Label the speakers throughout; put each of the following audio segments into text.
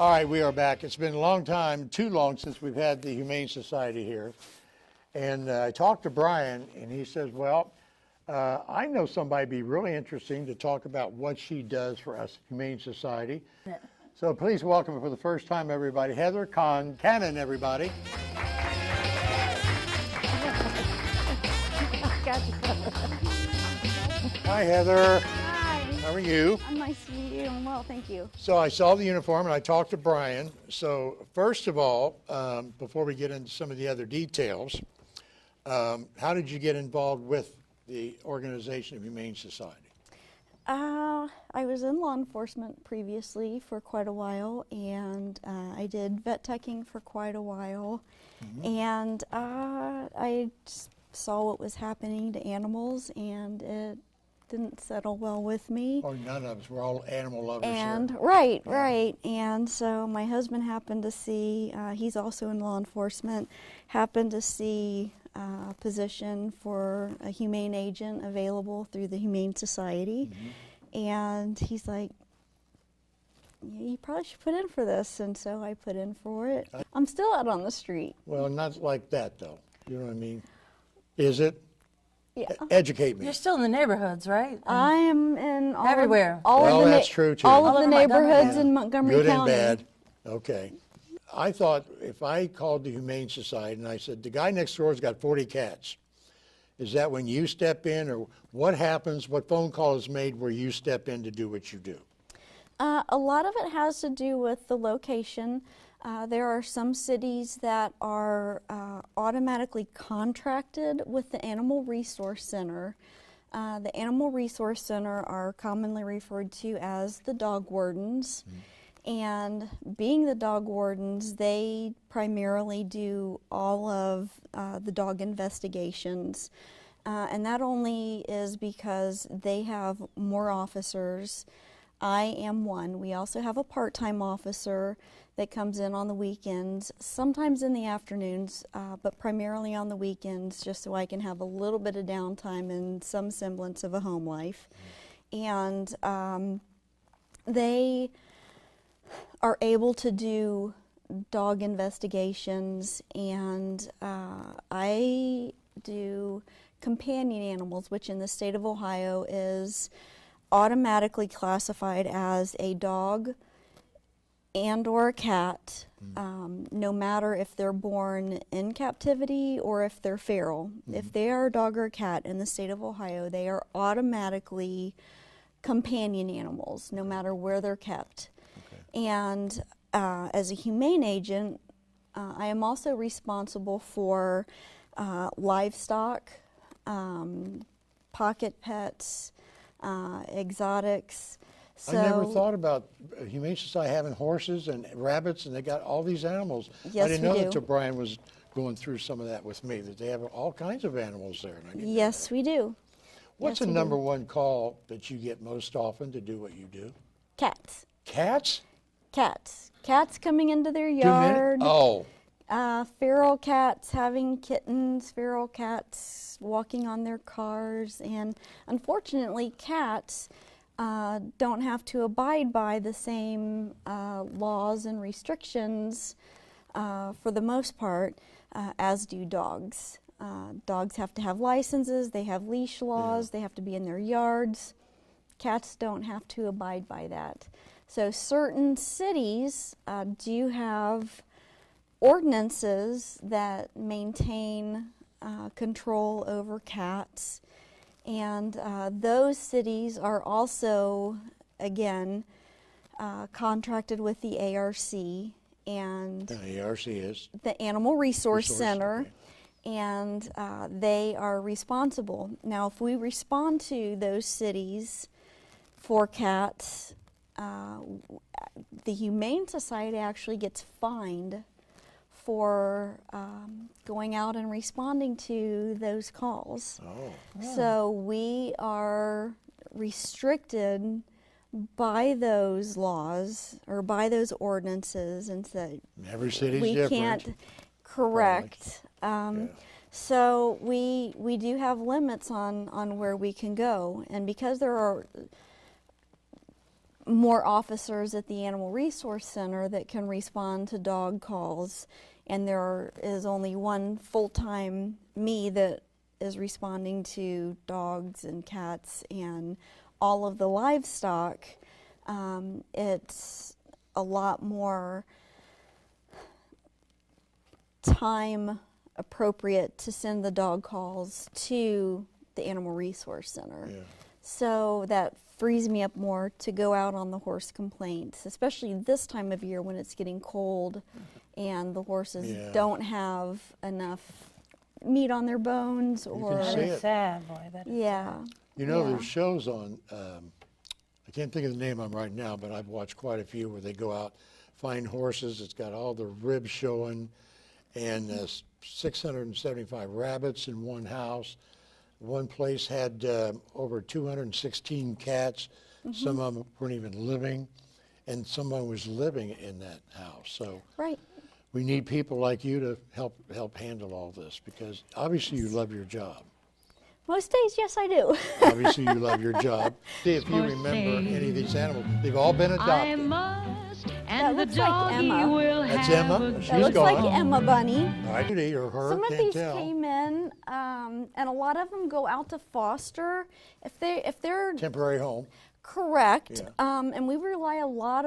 Speaker 1: All right, we are back. It's been a long time, too long, since we've had the Humane Society here. And I talked to Brian, and he says, well, I know somebody would be really interesting to talk about what she does for us, Humane Society.
Speaker 2: Yeah.
Speaker 1: So please welcome for the first time, everybody, Heather Concannon, everybody. Hi, Heather.
Speaker 3: Hi.
Speaker 1: How are you?
Speaker 3: I'm nice to meet you. I'm well, thank you.
Speaker 1: So I saw the uniform and I talked to Brian. So first of all, before we get into some of the other details, how did you get involved with the organization of Humane Society?
Speaker 3: I was in law enforcement previously for quite a while, and I did vet teching for quite a while. And I saw what was happening to animals, and it didn't settle well with me.
Speaker 1: Oh, none of us. We're all animal lovers
Speaker 3: And
Speaker 1: here.
Speaker 3: right. And so my husband happened to see, he's also in law enforcement, happened to see a position for a humane agent available through the Humane Society. And he's like, you probably should put in for this. And so I put in for it. I'm still out on the street.
Speaker 1: Well, not like that, though. You know what I mean? Is it?
Speaker 3: Yeah.
Speaker 1: Educate me.
Speaker 2: You're still in the neighborhoods, right?
Speaker 3: I am in all
Speaker 2: Everywhere.
Speaker 3: Of, all
Speaker 1: Well,
Speaker 3: of the
Speaker 1: that's true, too.
Speaker 3: All
Speaker 2: All
Speaker 3: of the
Speaker 2: over Montgomery.
Speaker 3: neighborhoods
Speaker 2: Yeah.
Speaker 3: in Montgomery
Speaker 1: Good
Speaker 3: County.
Speaker 1: and bad. Okay. I thought if I called the Humane Society and I said, the guy next door has got 40 cats, is that when you step in, or what happens, what phone call is made where you step in to do what you do?
Speaker 3: A lot of it has to do with the location. There are some cities that are automatically contracted with the Animal Resource Center. The Animal Resource Center are commonly referred to as the dog wardens. And being the dog wardens, they primarily do all of the dog investigations. And that only is because they have more officers. I am one. We also have a part-time officer that comes in on the weekends, sometimes in the afternoons, but primarily on the weekends, just so I can have a little bit of downtime and some semblance of a home life. And they are able to do dog investigations, and I do companion animals, which in the state of Ohio is automatically classified as a dog and or a cat, no matter if they're born in captivity or if they're feral. If they are a dog or a cat in the state of Ohio, they are automatically companion animals, no matter where they're kept. And as a humane agent, I am also responsible for livestock, pocket pets, exotics. So,
Speaker 1: I never thought about Humane Society having horses and rabbits, and they got all these animals.
Speaker 3: Yes,
Speaker 1: I didn't
Speaker 3: we
Speaker 1: know
Speaker 3: do.
Speaker 1: that until Brian was going through some of that with me, that they have all kinds of animals there. And I didn't know
Speaker 3: yes,
Speaker 1: that.
Speaker 3: we do.
Speaker 1: What's
Speaker 3: Yes,
Speaker 1: the
Speaker 3: we do.
Speaker 1: number one call that you get most often to do what you do?
Speaker 3: Cats.
Speaker 1: Cats?
Speaker 3: Cats. Cats coming into their
Speaker 1: Too many?
Speaker 3: yard.
Speaker 1: Oh,
Speaker 3: Feral cats having kittens, feral cats walking on their cars, and unfortunately cats don't have to abide by the same laws and restrictions for the most part as do dogs. Dogs have to have licenses, they have leash laws, they have to be in their yards. Cats don't have to abide by that. So certain cities do have ordinances that maintain control over cats, and those cities are also, again, contracted with the ARC and
Speaker 1: the ARC is.
Speaker 3: the Animal Resource
Speaker 1: Resource,
Speaker 3: Center,
Speaker 1: okay.
Speaker 3: and they are responsible. Now, if we respond to those cities for cats, the Humane Society actually gets fined for going out and responding to those calls.
Speaker 1: Oh.
Speaker 3: So we are restricted by those laws or by those ordinances, and so
Speaker 1: Every city's
Speaker 3: we
Speaker 1: different.
Speaker 3: can't correct.
Speaker 1: Yeah.
Speaker 3: So we do have limits on where we can go, and because there are more officers at the Animal Resource Center that can respond to dog calls, and there is only one full-time me that is responding to dogs and cats and all of the livestock. It's a lot more time appropriate to send the dog calls to the Animal Resource Center.
Speaker 1: Yeah.
Speaker 3: So that frees me up more to go out on the horse complaints, especially this time of year when it's getting cold and the horses
Speaker 1: Yeah.
Speaker 3: don't have enough meat on their bones,
Speaker 1: can
Speaker 3: or
Speaker 1: see
Speaker 2: That
Speaker 1: it.
Speaker 2: is sad, boy. That is
Speaker 3: yeah.
Speaker 1: You know,
Speaker 3: Yeah.
Speaker 1: there's shows on, I can't think of the name of them right now, but I've watched quite a few where they go out, find horses, it's got all the ribs showing, and 675 rabbits in one house. One place had over 216 cats. Some of them weren't even living, and someone was living in that house. So
Speaker 3: Right.
Speaker 1: we need people like you to help handle all this, because obviously you love your job.
Speaker 3: Most days, yes, I do.
Speaker 1: Obviously you love your job. See if you remember any of these animals. They've all been
Speaker 4: I
Speaker 1: adopted.
Speaker 4: must,
Speaker 3: That
Speaker 4: and the
Speaker 3: looks like
Speaker 4: doggy
Speaker 3: Emma.
Speaker 4: will
Speaker 1: That's
Speaker 4: have
Speaker 1: Emma?
Speaker 4: a
Speaker 1: She's
Speaker 3: That looks
Speaker 1: gone.
Speaker 3: like Emma Bunny.
Speaker 1: I did, or her,
Speaker 3: Some of
Speaker 1: can't
Speaker 3: these
Speaker 1: tell.
Speaker 3: came in, and a lot of them go out to foster. If they're
Speaker 1: Temporary home.
Speaker 3: correct,
Speaker 1: Yeah.
Speaker 3: and we rely a lot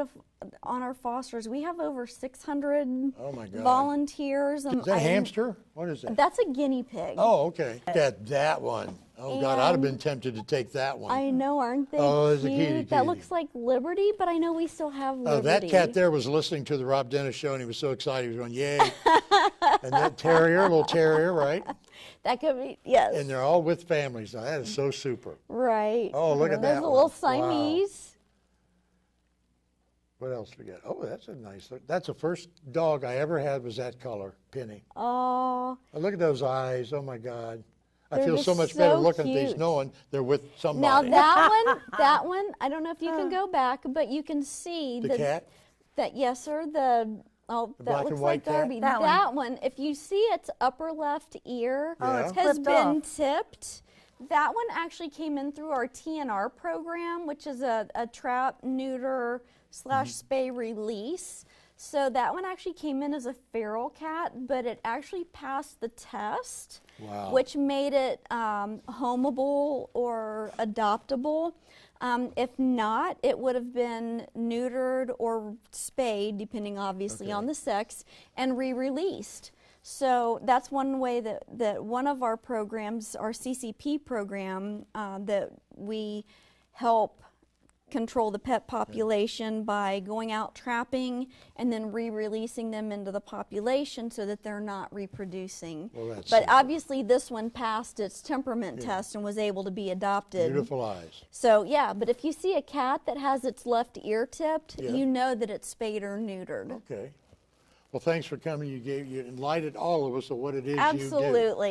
Speaker 3: on our fosters. We have over 600
Speaker 1: Oh my God.
Speaker 3: volunteers.
Speaker 1: Is that a hamster? What is that?
Speaker 3: That's a guinea pig.
Speaker 1: Oh, okay. Look at that one. Oh God, I'd have been
Speaker 3: And
Speaker 1: tempted to take that one.
Speaker 3: I know, aren't they
Speaker 1: Oh, there's a
Speaker 3: cute?
Speaker 1: kitty,
Speaker 3: That
Speaker 1: kitty.
Speaker 3: looks like Liberty, but I know we still have Liberty.
Speaker 1: Oh, that cat there was listening to the Rob Dennis show, and he was so excited. He was going, yay. And that terrier, little terrier, right?
Speaker 3: That could be, yes.
Speaker 1: And they're all with families now. That is so super.
Speaker 3: Right.
Speaker 1: Oh, look at
Speaker 3: There's
Speaker 1: that
Speaker 3: a little
Speaker 1: one. Wow.
Speaker 3: Siamese.
Speaker 1: What else we got? Oh, that's a nice look. That's the first dog I ever had was that color, Penny.
Speaker 3: Oh,
Speaker 1: Oh, look at those eyes. Oh my God. I
Speaker 3: They're
Speaker 1: feel so
Speaker 3: just
Speaker 1: much better
Speaker 3: so
Speaker 1: looking at these
Speaker 3: cute.
Speaker 1: knowing they're with
Speaker 3: now
Speaker 1: somebody.
Speaker 3: that one, I don't know if you can go back, but you can see
Speaker 1: The cat?
Speaker 3: that yes, sir. That
Speaker 1: black and
Speaker 3: looks
Speaker 1: white
Speaker 3: like
Speaker 1: cat?
Speaker 3: Darby.
Speaker 2: That
Speaker 3: one, if you see its upper left ear
Speaker 1: Oh, it's
Speaker 3: has
Speaker 2: clipped
Speaker 3: been
Speaker 2: off.
Speaker 3: tipped. That one actually came in through our TNR program, which is a trap, neuter / spay release. So that one actually came in as a feral cat, but it actually passed the test,
Speaker 1: Wow.
Speaker 3: which made it homeable or adoptable. If not, it would have been neutered or spayed, depending obviously on the sex, and re-released. So that's one way that one of our programs, our CCP program, that we help control the pet population by going out trapping and then re-releasing them into the population so that they're not reproducing.
Speaker 1: Well, that's
Speaker 3: but
Speaker 1: super.
Speaker 3: obviously this one passed its temperament test and was able to be adopted.
Speaker 1: Beautiful eyes.
Speaker 3: So yeah, but if you see a cat that has its left ear tipped,
Speaker 1: Yeah.
Speaker 3: you know that it's spayed or neutered.
Speaker 1: Okay. Well, thanks for coming. You enlightened all of us of what it is you do.
Speaker 3: Absolutely.